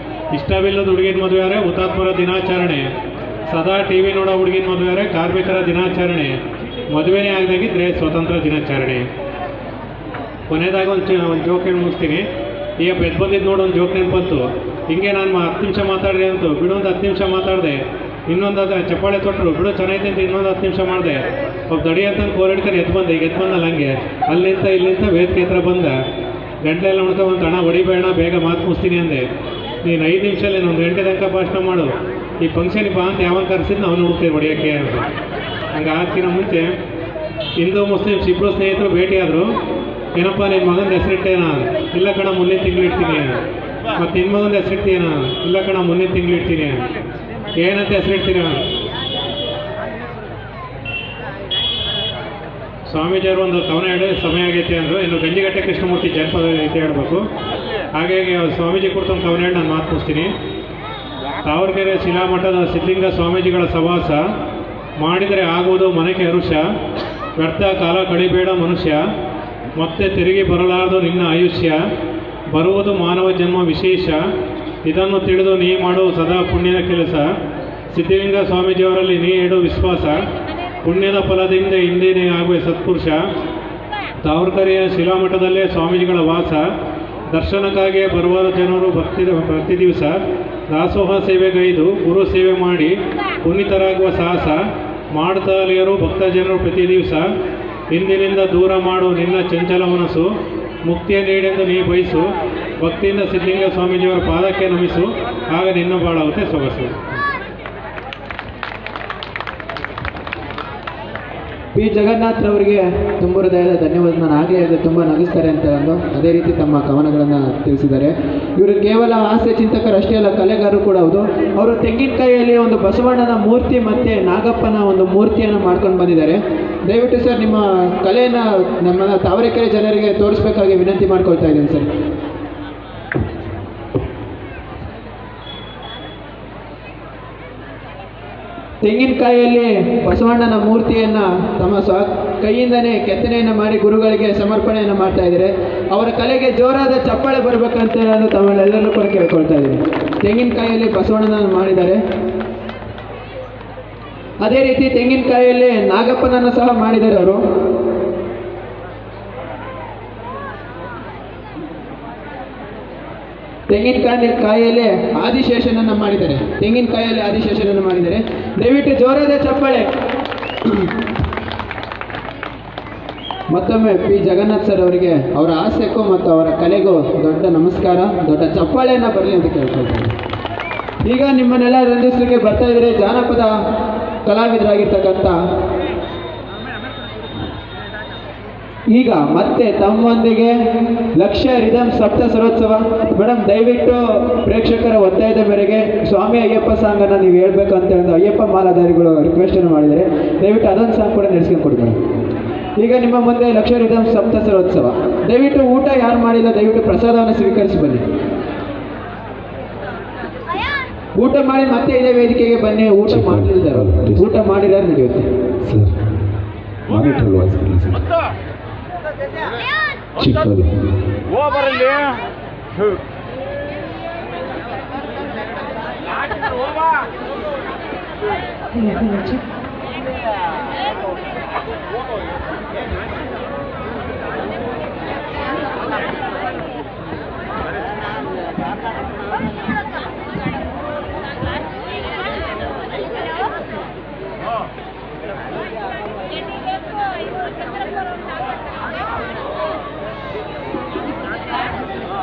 ಇಷ್ಟವಿಲ್ಲದ ಹುಡುಗಿನ ಮದುವೆಯಾರೆ ಹುತಾತ್ಮರ ದಿನಾಚರಣೆ, ಸದಾ TV ನೋಡೋ ಹುಡುಗಿನ ಮದುವೆಯಾರೆ ಕಾರ್ಮಿಕರ ದಿನಾಚರಣೆ, ಮದುವೆನೇ ಆಗದಾಗಿದ್ದರೆ ಸ್ವತಂತ್ರ ದಿನಾಚರಣೆ. ಕೊನೆಯದಾಗ ಒಂದು ಜೋಕ್ ಹೇಳಿ ಮುಗಿಸ್ತೀನಿ. ಈಗ ಬೆದ್ದು ಬಂದಿದ್ದು ನೋಡಿ ಒಂದು ಜೋಕ್ ನೆನಪಂತು. ಹಿಂಗೆ ನಾನು 10 ನಿಮಿಷ ಮಾತಾಡ್ರಿ ಅಂತು, ಬಿಡು ಒಂದು 10 ನಿಮಿಷ ಮಾತಾಡಿದೆ. ಇನ್ನೊಂದು ಚಪ್ಪಾಳೆ ತೊಟ್ಟರು, ಬಿಡು ಚೆನ್ನಾಗಿದೆ ಅಂತ ಇನ್ನೊಂದು 10 ನಿಮಿಷ ಮಾಡಿದೆ. ಒಬ್ಬ ದಡಿ ಅಂತ ಕೋರಿಡ್ಕೊಂಡು ಬಂದೆ, ಈಗ ಬಂದಲ್ಲ ಹಂಗೆ ಅಲ್ಲಿಂದ ಇಲ್ಲಿಂದ ವೇದಿಕೆ ಹತ್ರ ಬಂದ. ಗಂಟೆಲ್ಲ ಉಣ್ಕೊಂಬಂತ, ಅಣ್ಣ ಹೊಡಿಬೇಡ ಬೇಗ ಮಾತು ಮುಗಿಸ್ತೀನಿ ಅಂದೆ. ನೀನು 5 ನಿಮಿಷದಲ್ಲಿ 1 ಗಂಟೆ ತನಕ ಭಾಷಣ ಮಾಡು, ಈ ಫಂಕ್ಷನಿಗೆ ಬಾ ಅಂತ ಯಾವಾಗ ಕರೆಸಿದ್ದು ಅವನು ಹುಡುಕ್ತೇವೆ ಹೊಡಿಯೋಕ್ಕೆ ಅಂತ. ಹಂಗೆ ಆಗ್ತಿನ ಮುಂಚೆ ಹಿಂದೂ ಮುಸ್ಲಿಮ್ಸ್ ಇಬ್ಬರು ಸ್ನೇಹಿತರು ಭೇಟಿಯಾದರು. ಏನಪ್ಪ ನಿನ್ನ ಮಗನ ಹೆಸರಿಟ್ಟೇನಾ? ಇಲ್ಲ ಕಣ ಮುಂದಿನ ತಿಂಗಳು ಇಡ್ತೀನಿ. ಮತ್ತು ನಿನ್ನ ಮಗನ ಹೆಸರಿಡ್ತೀನ? ಇಲ್ಲ ಕಣ ಮುಂದಿನ ತಿಂಗಳು ಇಡ್ತೀನಿ. ಏನಂತ ಹೆಸರಿಡ್ತೀರ? ಸ್ವಾಮೀಜಿಯವರು ಒಂದು ಕವನ ಹೇಳಿ ಸಮಯ ಆಗೈತೆ ಅಂದರು. ಇನ್ನು ಗಂಜಿಗಟ್ಟೆ ಕೃಷ್ಣಮೂರ್ತಿ ಜನಪದ ರೀತಿ ಹೇಳಬೇಕು. ಹಾಗಾಗಿ ಸ್ವಾಮೀಜಿ ಕುರಿತು ಒಂದು ಕವನ ಹೇಳಿ ನಾನು ಮಾತು ಮುಗಿಸ್ತೀನಿ. ತಾವರೆಕೆರೆ ಶಿಲಾಮಠದ ಸಿದ್ಧಲಿಂಗ ಸ್ವಾಮೀಜಿಗಳ ಸವಾಸ ಮಾಡಿದರೆ ಆಗುವುದು ಮನೆಗೆ ಹರುಷ, ವ್ಯರ್ಥ ಕಾಲ ಕಳಿಬೇಡ ಮನುಷ್ಯ, ಮತ್ತೆ ತಿರುಗಿ ಬರಲಾರದು ನಿನ್ನ ಆಯುಷ್ಯ, ಬರುವುದು ಮಾನವ ಜನ್ಮ ವಿಶೇಷ, ಇದನ್ನು ತಿಳಿದು ನೀ ಮಾಡು ಸದಾ ಪುಣ್ಯದ ಕೆಲಸ, ಸಿದ್ಧಲಿಂಗ ಸ್ವಾಮೀಜಿಯವರಲ್ಲಿ ನೀ ಇಡು ವಿಶ್ವಾಸ, ಪುಣ್ಯದ ಫಲದಿಂದ ಹಿಂದೇನೆ ಆಗುವೆ ಸತ್ಪುರುಷ. ತಾವರೆಕೆರೆಯ ಶಿಲಾಮಠದಲ್ಲೇ ಸ್ವಾಮೀಜಿಗಳ ವಾಸ, ದರ್ಶನಕ್ಕಾಗಿಯೇ ಬರುವ ಜನರು ಪ್ರತಿ ದಿವಸ, ದಾಸೋಹ ಸೇವೆಗೈದು ಗುರು ಸೇವೆ ಮಾಡಿ ಪುನೀತರಾಗುವ ಸಾಹಸ, ಮಾಡುತ್ತಲಿಯರು ಭಕ್ತ ಜನರು ಪ್ರತಿ ದಿವಸ, ಹಿಂದಿನಿಂದ ದೂರ ಮಾಡು ನಿನ್ನ ಚಂಚಲ ಮನಸ್ಸು, ಮುಕ್ತಿಯ ನೀಡೆಂದು ನೀ ಬಯಸು, ಭಕ್ತಿಯಿಂದ ಸಿದ್ಧಲಿಂಗ ಸ್ವಾಮೀಜಿಯವರ ಪಾದಕ್ಕೆ ನಮಿಸು, ಆಗ ನಿನ್ನ ಬಾಳಾಗುತ್ತೆ ಸೊಗಸು. ಪಿ ಜಗನ್ನಾಥ್ರವರಿಗೆ ತುಂಬ ಹೃದಯದ ಧನ್ಯವಾದ. ನಾನು ಆಗಲೇ ಹೇಳಿದೆ ತುಂಬ ನಗಿಸ್ತಾರೆ ಅಂತ ಅಂದು, ಅದೇ ರೀತಿ ತಮ್ಮ ಕವನಗಳನ್ನು ತಿಳಿಸಿದ್ದಾರೆ. ಇವರು ಕೇವಲ ಹಾಸ್ಯ ಚಿಂತಕರಷ್ಟೇ ಅಲ್ಲ, ಕಲೆಗಾರರು ಕೂಡ ಹೌದು. ಅವರು ತೆಂಗಿನಕಾಯಿಯಲ್ಲಿ ಒಂದು ಬಸವಣ್ಣನ ಮೂರ್ತಿ ಮತ್ತು ನಾಗಪ್ಪನ ಒಂದು ಮೂರ್ತಿಯನ್ನು ಮಾಡ್ಕೊಂಡು ಬಂದಿದ್ದಾರೆ. ದಯವಿಟ್ಟು ಸರ್ ನಿಮ್ಮ ಕಲೆಯನ್ನು ನಮ್ಮ ತಾವರೆಕೆರೆ ಜನರಿಗೆ ತೋರಿಸ್ಬೇಕಾಗಿ ವಿನಂತಿ ಮಾಡ್ಕೊಳ್ತಾ ಇದ್ದೀನಿ ಸರ್. ತೆಂಗಿನಕಾಯಿಯಲ್ಲಿ ಬಸವಣ್ಣನ ಮೂರ್ತಿಯನ್ನು ತಮ್ಮ ಕೈಯಿಂದನೇ ಕೆತ್ತನೆಯನ್ನು ಮಾಡಿ ಗುರುಗಳಿಗೆ ಸಮರ್ಪಣೆಯನ್ನು ಮಾಡ್ತಾ ಇದ್ದಾರೆ. ಅವರ ಕಲೆಗೆ ಜೋರಾದ ಚಪ್ಪಾಳೆ ಬರಬೇಕಂತ ಹೇಳೋದು ತಮ್ಮಲ್ಲೆಲ್ಲರೂ ಕೂಡ ಕೇಳ್ಕೊಳ್ತಾ ಇದ್ದೀನಿ. ತೆಂಗಿನಕಾಯಿಯಲ್ಲಿ ಬಸವಣ್ಣನ ಮಾಡಿದ್ದಾರೆ. ಅದೇ ರೀತಿ ತೆಂಗಿನಕಾಯಿಯಲ್ಲಿ ನಾಗಪ್ಪನನ್ನು ಸಹ ಮಾಡಿದ್ದಾರೆ ಅವರು. ತೆಂಗಿನಕಾಯಿಯಲ್ಲಿ ಆದಿಶೇಷನನ್ನು ಮಾಡಿದ್ದಾರೆ. ತೆಂಗಿನಕಾಯಿಯಲ್ಲಿ ಆದಿಶೇಷನನ್ನು ಮಾಡಿದ್ದಾರೆ. ದಯವಿಟ್ಟು ಜೋರಾದ ಚಪ್ಪಾಳೆ. ಮತ್ತೊಮ್ಮೆ ಪಿ ಜಗನ್ನಾಥ್ ಸರ್ ಅವರಿಗೆ ಅವರ ಹಾಸ್ಯಕ್ಕೂ ಮತ್ತು ಅವರ ಕಲೆಗೂ ದೊಡ್ಡ ನಮಸ್ಕಾರ, ದೊಡ್ಡ ಚಪ್ಪಾಳೆಯನ್ನು ಬರಲಿ ಅಂತ ಕೇಳ್ಕೊಳ್ತಾರೆ. ಈಗ ನಿಮ್ಮನ್ನೆಲ್ಲ ರಂಜಿಸಲಿಕ್ಕೆ ಬರ್ತಾ ಇದ್ದಾರೆ ಜಾನಪದ ಕಲಾವಿದರಾಗಿರ್ತಕ್ಕಂಥ ಈಗ ಮತ್ತೆ ತಮ್ಮೊಂದಿಗೆ ಲಕ್ಷ್ಯ ರಿದಮ್ ಸಪ್ತ ಸರೋತ್ಸವ. ಮೇಡಮ್ ದಯವಿಟ್ಟು ಪ್ರೇಕ್ಷಕರ ಒತ್ತಾಯದ ಮೇರೆಗೆ ಸ್ವಾಮಿ ಅಯ್ಯಪ್ಪ ಸಾಂಗನ್ನು ನೀವು ಹೇಳ್ಬೇಕು ಅಂತ ಹೇಳಿದ ಅಯ್ಯಪ್ಪ ಮಾಲಾಧಾರಿಗಳು ರಿಕ್ವೆಸ್ಟನ್ನು ಮಾಡಿದರೆ ದಯವಿಟ್ಟು ಅದೊಂದು ಸಾಂಗ್ ಕೂಡ ನಡೆಸ್ಕೊಂಡು ಕೊಡಿ ಮೇಡಮ್. ಈಗ ನಿಮ್ಮ ಮುಂದೆ ಲಕ್ಷ್ಯ ರಿದಮ್ ಸಪ್ತ ಸರೋತ್ಸವ. ದಯವಿಟ್ಟು ಊಟ ಯಾರು ಮಾಡಿಲ್ಲ ದಯವಿಟ್ಟು ಪ್ರಸಾದವನ್ನು ಸ್ವೀಕರಿಸಿ ಬನ್ನಿ. ಊಟ ಮಾಡಿ ಮತ್ತೆ ಇದೇ ವೇದಿಕೆಗೆ ಬನ್ನಿ. ಊಟ ಮಾಡಲಿಲ್ಲ, ಊಟ ಮಾಡಿದಾರೆ ನಡೆಯುತ್ತೆ ಸರ್. ಮಾನಿಟರ್ ವಾಯ್ಸ್ ಚಿಕ್ಕದು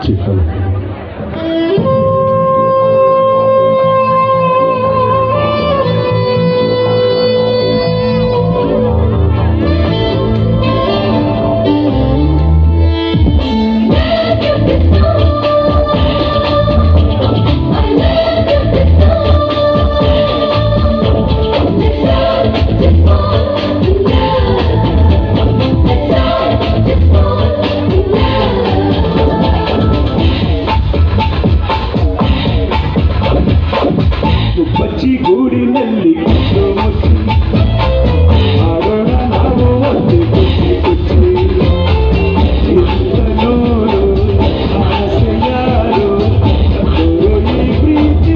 ಚಿಕ್ಕದು ಗೂಡಿನಲ್ಲಿ ಆಡೋಣ ನಾವು ಒಂದು ಕುಚ್ಚಿ ಕುಚ್ಚಿ ನೋಡು ಆಸೆ ಯಾರು ಈ ಪ್ರೀತಿ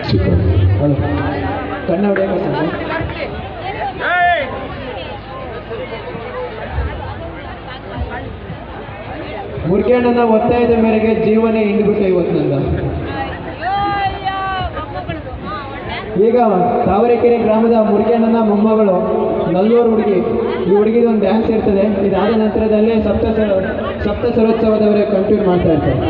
ಹಲೋ ಕಣ್ಣ ಹೊಡೆಯಕ ಸರ್ ಮುರುಗೇಣ್ಣನ ಒತ್ತಾಯದ ಮೇರೆಗೆ ಜೀವನ ಹಿಂಡ್ಬಿಟ್ಟು ಇವತ್ತು ನಂದ. ಈಗ ತಾವರೆಕೆರೆ ಗ್ರಾಮದ ಮುರುಗೇಣ್ಣನ ಮೊಮ್ಮಗಳು ನಲ್ಲೂರು ಹುಡುಗಿ, ಈ ಹುಡುಗಿದು ಒಂದು ಡ್ಯಾನ್ಸ್ ಇರ್ತದೆ. ಇದಾದ ನಂತರದಲ್ಲಿ ಸಪ್ತ ಸರೋತ್ಸವದವರೇ ಕಂಟಿನ್ಯೂ ಮಾಡ್ತಾ ಇರ್ತಾರೆ.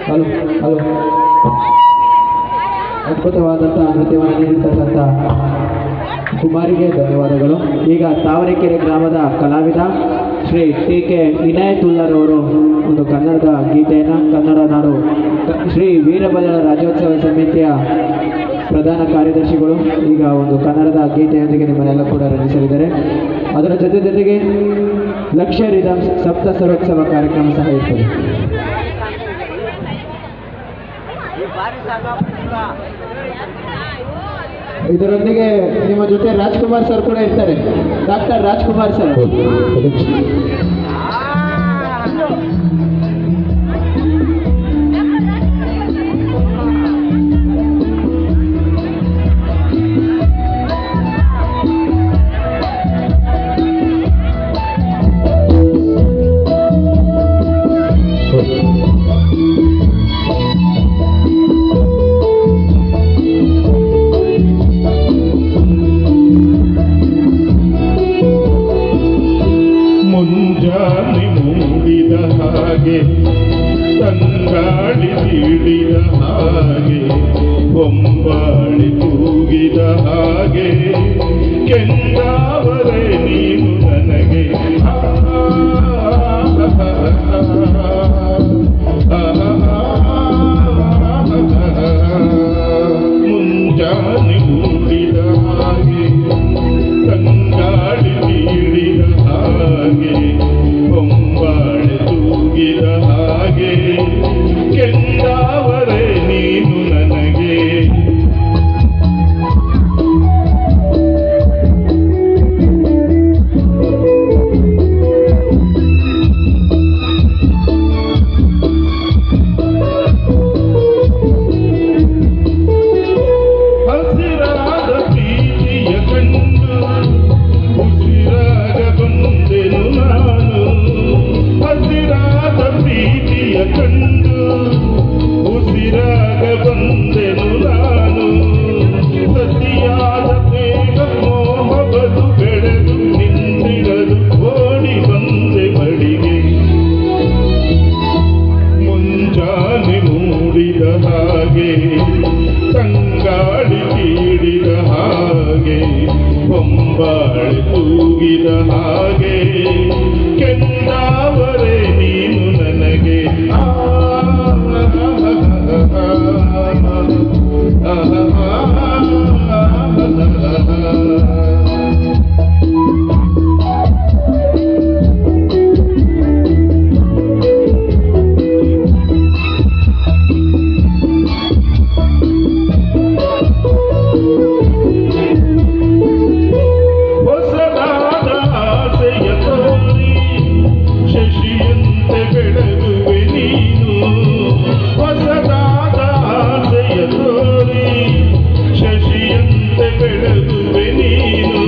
ಹಲೋ ಹಲೋ ಅದ್ಭುತವಾದಂಥ ನೃತ್ಯವನ್ನು ನೀಡಿರ್ತಕ್ಕಂಥ ಕುಮಾರಿಗೆ ಧನ್ಯವಾದಗಳು. ಈಗ ತಾವರೆಕೆರೆ ಗ್ರಾಮದ ಕಲಾವಿದ ಶ್ರೀ ಟಿ ಕೆ ಇನಾಯತುಲ್ಲರವರು ಒಂದು ಕನ್ನಡದ ಗೀತೆಯನ್ನು ಕನ್ನಡ ನಾಡು ಶ್ರೀ ವೀರಭದ್ರ ರಾಜ್ಯೋತ್ಸವ ಸಮಿತಿಯ ಪ್ರಧಾನ ಕಾರ್ಯದರ್ಶಿಗಳು ಈಗ ಒಂದು ಕನ್ನಡದ ಗೀತೆಯೊಂದಿಗೆ ನಿಮ್ಮನ್ನೆಲ್ಲ ಕೂಡ ರಂಜಿಸಲಿದ್ದಾರೆ. ಅದರ ಜೊತೆಗೆ ಲಕ್ಷ್ಯ ರಿದಮ್ಸ್ ಸಪ್ತ ಸರೋತ್ಸವ ಕಾರ್ಯಕ್ರಮ ಸಹ ಇರ್ತದೆ. ಇದರೊಂದಿಗೆ ನಿಮ್ಮ ಜೊತೆ ರಾಜ್ಕುಮಾರ್ ಸರ್ ಕೂಡ ಇರ್ತಾರೆ. Doctor Rajkumar sir. ಮೂಡಿದ ಹಾಗೆ ತಂಗಾಳಿ ತೀಡಿದ ಹಾಗೆ ಹೊಂಬಾಳಿ ತೂಗಿದ ಹಾಗೆ ಕೆಂದಾವರೆ ನೀನು ನನಗೆ ಮುಂಜಾನೆ ಮೂಡಿದ ಹಾಗೆ ತಂಗಾಳಿ ತೀಡಿದ ಹಾಗೆ ಹೊಂಬಾಳೆ ತೂಗಿದ ಹಾಗೆ ಕೆಂದಾವರೆ ನೀನು ನನಗೆ ಹಸಿರಾದ ಪ್ರೀತಿಯ ಕಂಡು ಉಸಿರಾಗ ಬಂದೆನು ನಾನು ಹಸಿರಾದ ಪ್ರೀತಿಯ ಕಂಡು ಉಸಿರಾಗ ಬಂದೆನು ನಾನು ಸತಿಯಾದ ಸ್ನೇಹ ಮೋಹ ಬದು ಬೆಳೆದು ನಿಂತಿರದು ಓಡಿ ಬಂದೆ ಬಳಿಗೆ ಮುಂಜಾನೆ ಮೂಡಿದ ಹಾಗೆ ತಂಗಾಳಿ ತೀಡಿದ ಹಾಗೆ ಹೊಂಬಾಳೆ ತೂಗಿದ ಹಾಗೆ ಕೆಂದಾವರೆ ನೀನು ನನಗೆ ಹೊಸದಾದ ಆಸೆಯ ತೋರಿ ಶಶಿಯಂತೆ ಬೆಳಗುವೆ ನೀನು ಹೊಸದಾದ ಆಸೆಯ ತೋರಿ ಶಶಿಯಂತೆ ಬೆಳಗುವೆ ನೀನು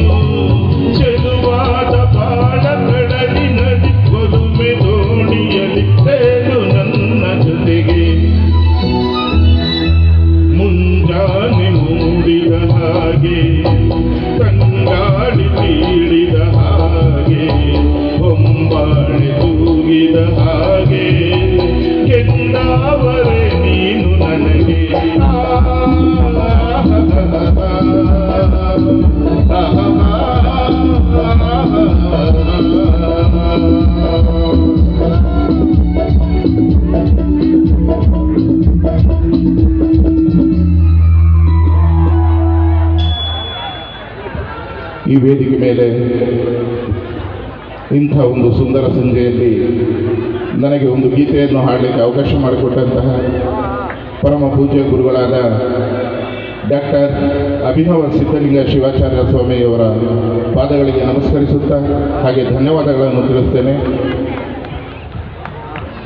ಚೆಲುವಾದ ಬಾಳ ಕಡಲಿನಲ್ಲಿ ಒಲುಮೆ ದೋಣಿಯಲಿ ತೇಲು ನನ್ನ ಜೊತೆಗೆ ಮುಂಜಾನೆ ಮೂಡಿದ ಹಾಗೆ ತಂಗಾಳಿ ತೀಡಿದ ಹಾಗೆ ಹೊಂಬಾಳೆ ತೂಗಿದ ಹಾಗೆ ಕೆಂದಾವರೆ ನೀನು ನನಗೆ ಈ ವೇದಿಕೆ ಮೇಲೆ ಇಂಥ ಒಂದು ಸುಂದರ ಸಂಜೆಯಲ್ಲಿ ನನಗೆ ಒಂದು ಗೀತೆಯನ್ನು ಹಾಡಲಿಕ್ಕೆ ಅವಕಾಶ ಮಾಡಿಕೊಟ್ಟಂತಹ ಪರಮ ಪೂಜ್ಯ ಗುರುಗಳಾದ ಡಾಕ್ಟರ್ ಅಭಿನವ ಸಿದ್ಧಲಿಂಗ ಶಿವಾಚಾರ್ಯ ಸ್ವಾಮಿಯವರ ಪಾದಗಳಿಗೆ ನಮಸ್ಕರಿಸುತ್ತಾ ಹಾಗೆ ಧನ್ಯವಾದಗಳನ್ನು ತಿಳಿಸ್ತೇನೆ.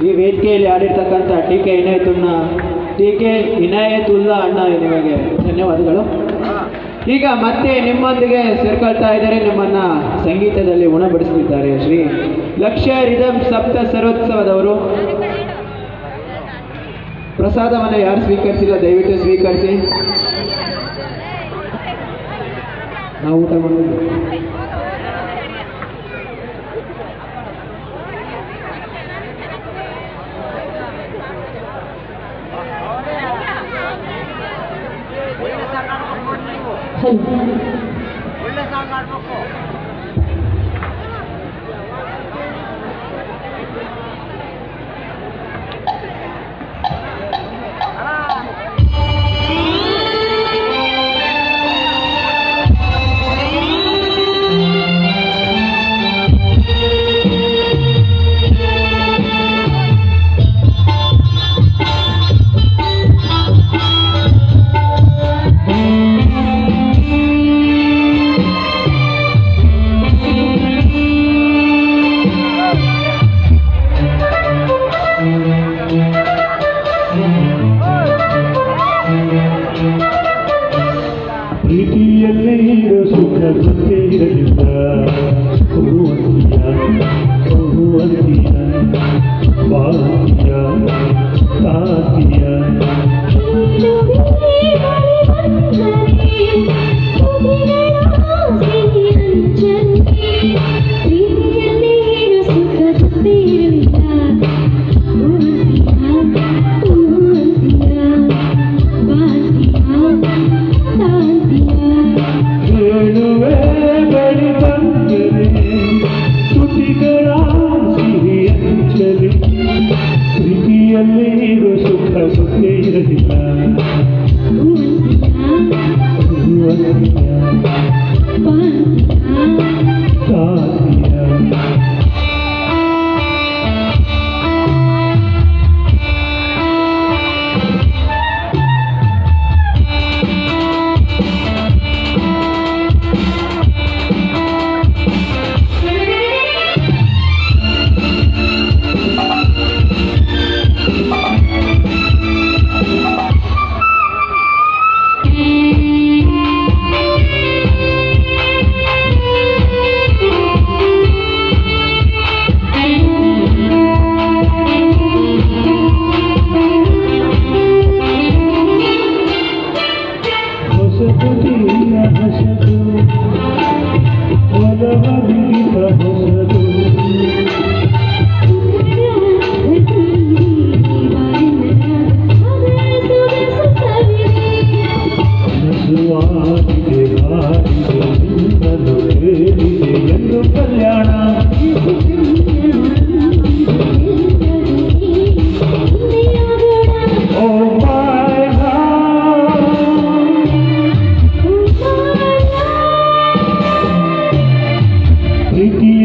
ಈ ವೇದಿಕೆಯಲ್ಲಿ ಆಡಿರ್ತಕ್ಕಂಥ ಟಿ ಕೆ ಇನಾಯತುಲ್ಲಾ ಅಣ್ಣ ನಿಮಗೆ ಧನ್ಯವಾದಗಳು. ಈಗ ಮತ್ತೆ ನಿಮ್ಮೊಂದಿಗೆ ಸೇರ್ಕೊಳ್ತಾ ಇದ್ದಾರೆ, ನಿಮ್ಮನ್ನ ಸಂಗೀತದಲ್ಲಿ ಉಣಬಡಿಸುತ್ತಿದ್ದಾರೆ ಶ್ರೀ ಲಕ್ಷ್ಯ ರಿದಮ್ ಸಪ್ತ ಸರ್ವೋತ್ಸವದವರು. ಪ್ರಸಾದವನ್ನು ಯಾರು ಸ್ವೀಕರಿಸಿಲ್ಲ ದಯವಿಟ್ಟು ಸ್ವೀಕರಿಸಿ, ನಾವು ಊಟ ಮಾಡೋದು. ಒಳ್ಳೆ ಸಾಂಗ್ ಆಡ್ಬೇಕು.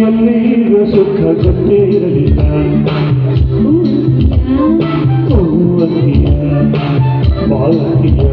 ಪ್ರೀತಿಯಲ್ಲಿ ಸುಖ ಗೊತ್ತೇ ಇರಲಿಲ್ಲ ಹೂವಂತಿಯ ಮಾಲತಿಯ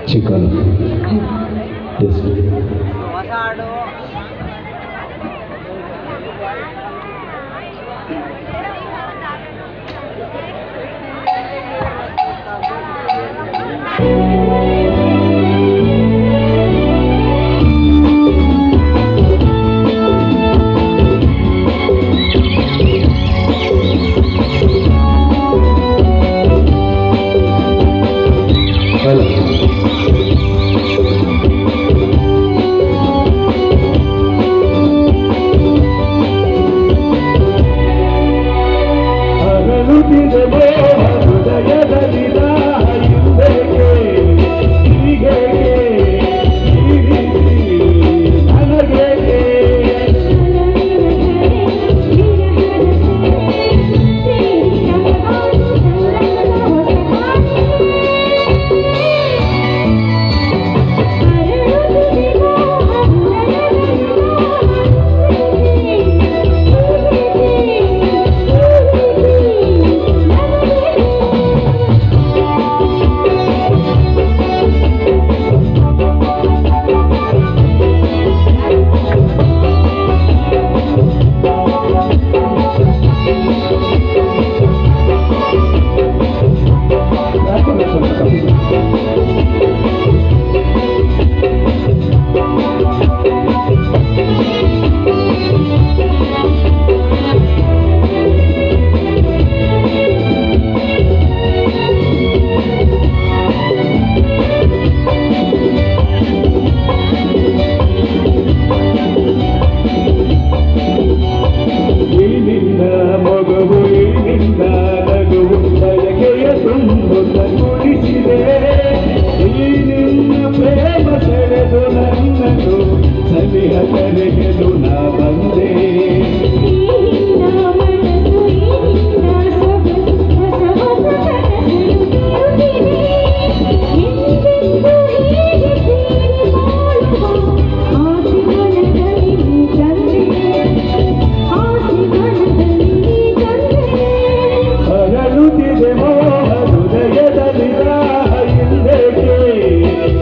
ಚಿಕನ್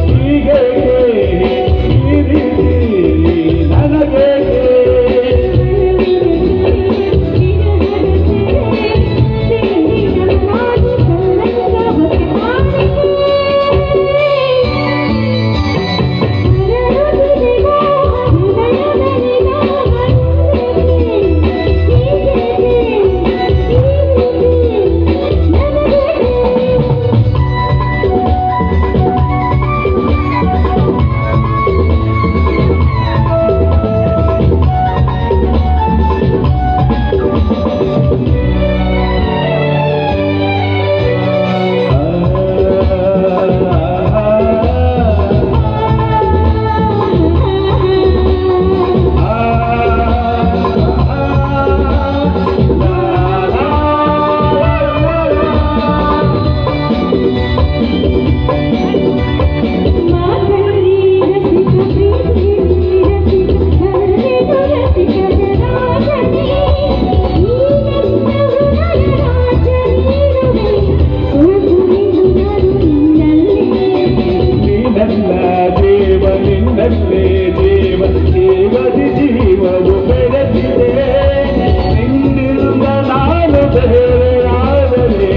ಹೀಗೆ ಈ ರೀತಿ ನನಗೆ ವೇಗದಿ ಜೀವವು ಬೆರೆತಿದೆ ನಿನ್ನಿಂದ ನಾನು ಬೇರೆಯಾಗಲೇ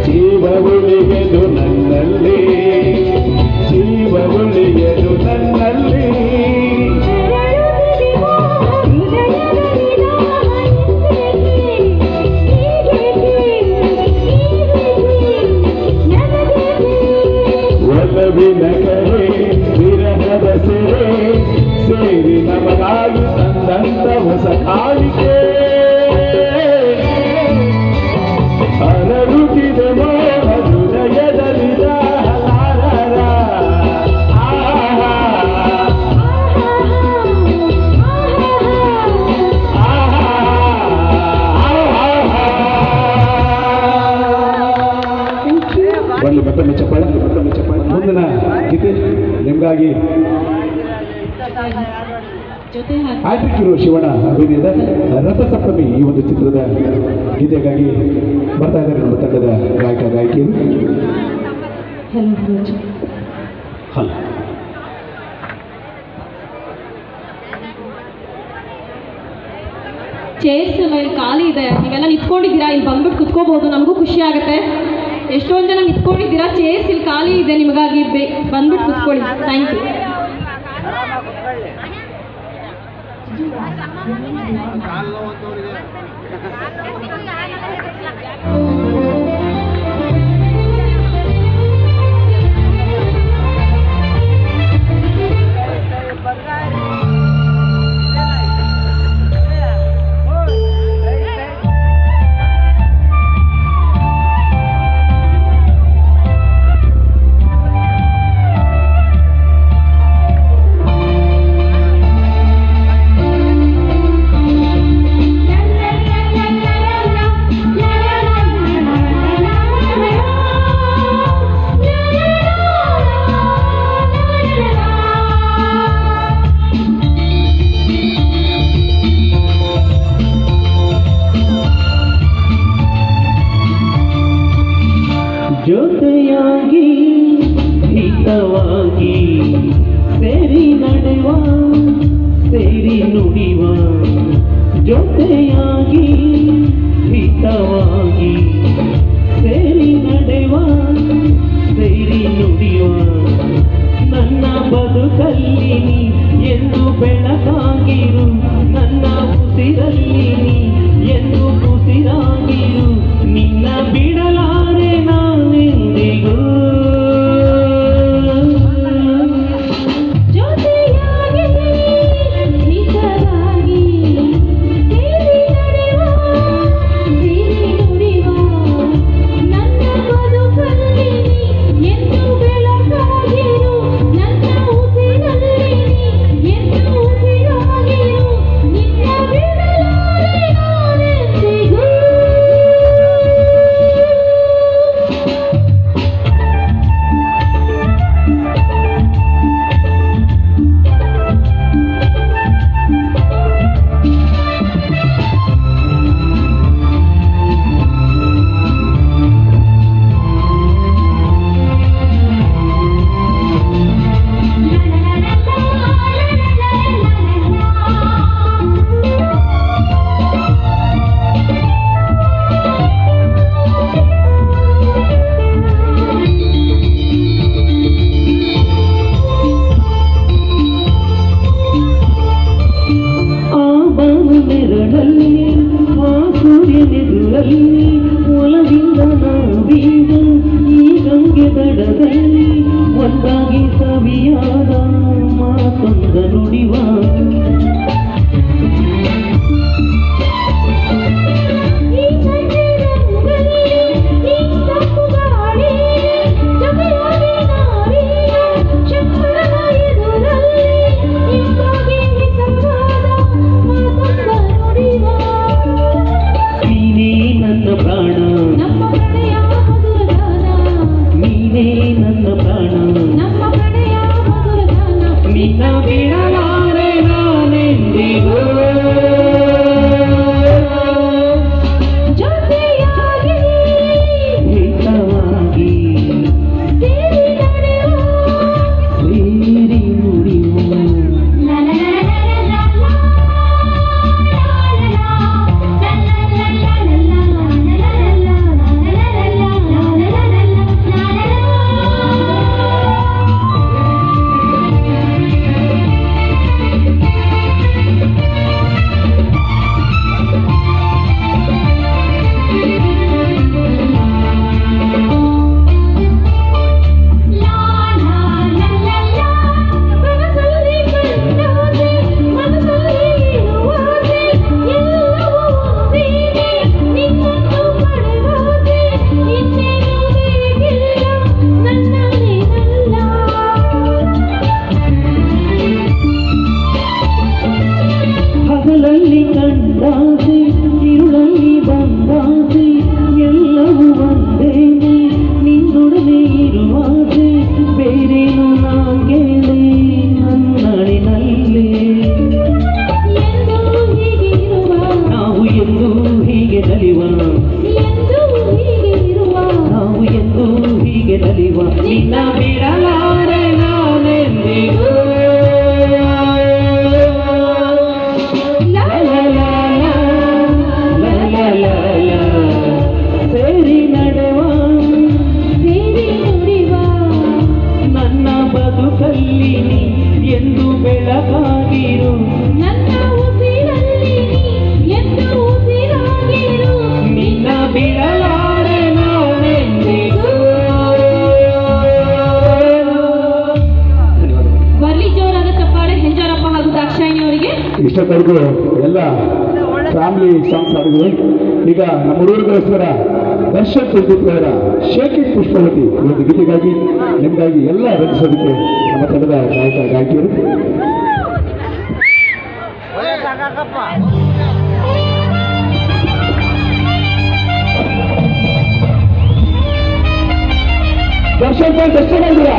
ಜೀವ ಉಳಿಯದು ನನ್ನಲ್ಲಿ ಜೀವ ಉಳಿಯದು ನನ್ನಲ್ಲಿ ಒಲವಿನ ಕರೆ ವಿರಹದ ಸೆರೆ ಸೇರಿ ನಮಗಾಗಿ ತಂದಂತ ಹೊಸ ಕಾಣಿಕೆ ಹರಡುತ್ತಿದೆ ಮೋಹ ಹೃದಯದಲ್ಲಿ ದಾಹಲಾರರ. ಆಹಾ ಬರಲಿ ಮತ್ತೊಮ್ಮೆ ಚಪ್ಪಾಳೆ ಮುಂದಿನ ಗೀತೆ ನಿಮಗಾಗಿ ಜೊತೆ ಹಾಕಿ ಹ್ಯಾಟ್ರಿಕ್ ಹೀರೋ ಶಿವಣ್ಣ ಅಭಿನಯದ ರಥಸಪ್ತಮಿ ಈ ಒಂದು ಚಿತ್ರದ ಗೀತೆಗಾಗಿ ಬರ್ತಾ ಇದ್ದಾರೆ ನಮ್ಮ ತಂಡದ ಗಾಯಕ ಗಾಯಕಿಯರು. ಹಲೋ ಹಲೋ ಚೇರ್ಸ್ ಎಲ್ಲ ಇಲ್ಲಿ ಖಾಲಿ ಇದೆ, ನೀವೆಲ್ಲ ನಿಂತ್ಕೊಂಡಿದ್ದೀರಾ, ಇಲ್ಲಿ ಬಂದ್ಬಿಟ್ಟು ಕುತ್ಕೋಬಹುದು, ನಮಗೂ ಖುಷಿ ಆಗುತ್ತೆ. ಎಷ್ಟೊಂದು ಜನ ನಿಂತ್ಕೊಂಡಿದ್ದೀರಾ, ಚೇರ್ಸ್ ಇಲ್ಲಿ ಖಾಲಿ ಇದೆ, ನಿಮಗಾಗಿ ಬಂದ್ಬಿಟ್ಟು ಕುತ್ಕೊಳ್ಳಿ. Thank you. ಜೊತೆಯಾಗಿ ಹಿತವಾಗಿ ಸೇರಿ ನಡೆವ ಸೇರಿ ನುಡಿವ ಜೊತೆಯಾಗಿ ಹಿತವಾಗಿ ಸೇರಿ ನಡೆವ ಸೇರಿ ನುಡಿವ ನನ್ನ ಬದುಕಲ್ಲಿ ನೀ ಎಂದು ಬೆಳಕಾಗಿರು ನನ್ನ ಉಸಿರಲ್ಲಿ ನೀ ಎಂದು ಉಸಿರಾಗಿರು ನಿನ್ನ ಬಿಡಲಾರೆ ನಾನೆಂದಿಗೂ ಒಲವಿಂದ ನಾವೀಗ ಈ ಗಂಗೆ ದಡದಲ್ಲಿ ಒಂದಾಗಿ ಸವಿಯಾದ ಮಾತೊಂದ ನುಡಿವ ನೀನೇ ನನ್ನ ಪ್ರಾಣ ನಮ್ಮ ಪ್ರಣಯ ಮಧುರ ಗಾನ ನಿನ್ನ ಬಿಡಲ ಕಂಡಾಸೆ ಇರುಳಲ್ಲಿ ಬಂದಾಸೆ ಎಲ್ಲವೂ ಒಂದೇನೆ ನಿನ್ನೊಡನೆ ಇರುವಾಸೆ ಬೇರೇನು ನಾಗೇಳೆ ನನ್ನಳಿನಲ್ಲೇ ನಾವು ಎಂದು ಹೀಗೆ ನಲಿವ ನಾವು ಎಂದು ಹೀಗೆ ನಲಿವ ನಿನ್ನ ಬಿಡಲಾರೆ ನಾನೆಂದಿಗೂ ಸೇರಿ ನಡೆವ ಸೇರಿ ನುಡಿವ ನನ್ನ ಬದುಕಲ್ಲಿ ಎಂದು ಬೆಳಕಾಗಿರು ನನ್ನ ಉಸಿರಲ್ಲಿ ಎಂದು ಉಸಿರಾಗಿರು ನಿನ್ನ ಬಿಡಲಾರೆ ನಾನೆಂದಿಗೂ. ಬರ್ಲಿ ಜೋರಾದ ಚಪ್ಪಾಳೆ ಹೆಂಜಾರಪ್ಪ ಹಾಗೂ ದಾಕ್ಷಾಯಿಣಿ ಅವರಿಗೆ. ಇಷ್ಟೊತ್ತವರೆಗೂ ಎಲ್ಲ ಫ್ಯಾಮಿಲಿ ಸಾಂಗ್ಸ್ ಆಡಿದ್ವಿ. ಈಗ ನಮ್ಮ ಹುಡುಗರಿಗೋಸ್ಕರ ದರ್ಶನ್ ಪ್ರದೀಪ್ ಅವರ ಶೇಖಿ ಪುಷ್ಪವತಿ ಒಂದು ಗೀತೆಗಾಗಿ ನಿಮಗಾಗಿ ಎಲ್ಲ ರಚಿಸೋದಕ್ಕೆ ನಮ್ಮ ತಂಡದ ಗಾಯಕ ಗಾಯಕಿಯರು. ದರ್ಶನ್ ಎಷ್ಟು ಮಾಡಿದ್ದೀರಾ?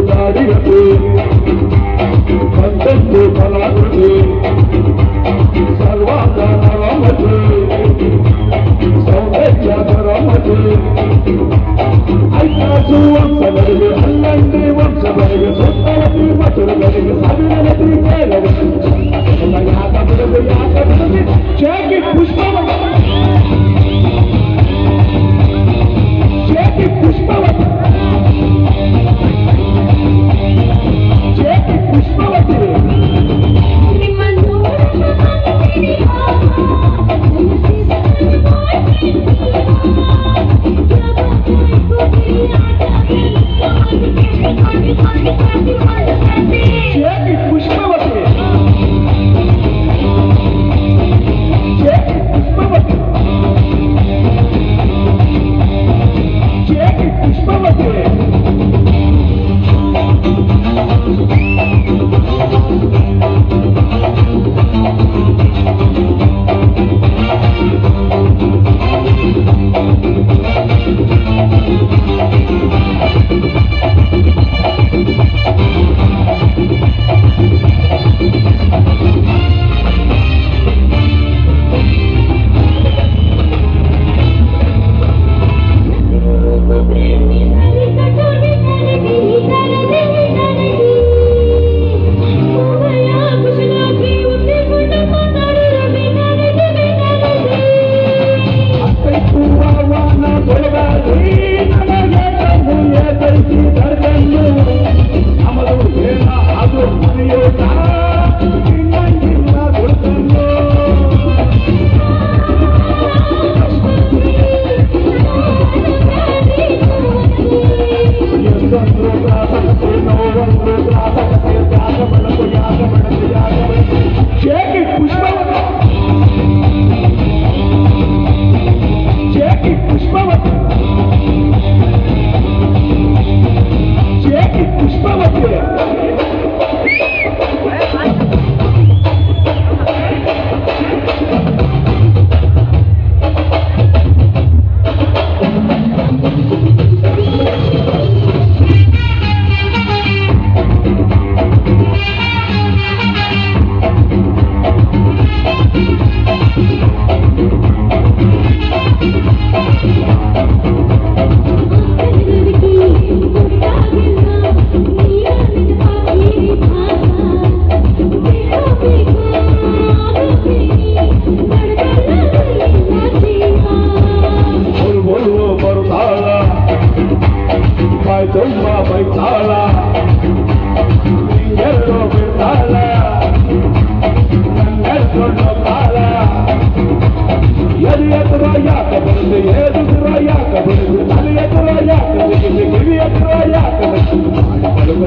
ಗಾಡಿಗತಿ ಕಂಟೆಂಟು ಕಲಾಕೃತಿ ಸರ್ವಾಂಗ ನರಮತಿ ಸೌಂದರ್ಯ ರಮತಿ ಐಕಾಸು ವಂಶಗಳಿಗೆ ಹಲ್ಲಂಡಿ ವಂಶಗಳಿಗೆ ಸುತ್ತಲತಿ ಮಥುರಗಳಿಗೆ ಸಾವಿರತಿ ಯಾಕ ಬಿಡದು ಶೇಖಿ ಪುಷ್ಪವತಿ ಶೇಖಿ ಪುಷ್ಪವತಿ ಶೇಖಿ ಪುಷ್ಪವತಿ ಶೇಖಿ ಪುಷ್ಪವತಿ ಶೇಖಿ ಪುಷ್ಪವತಿ ಶೇಖಿ ಪುಷ್ಪವತಿ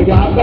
ಯಾಕ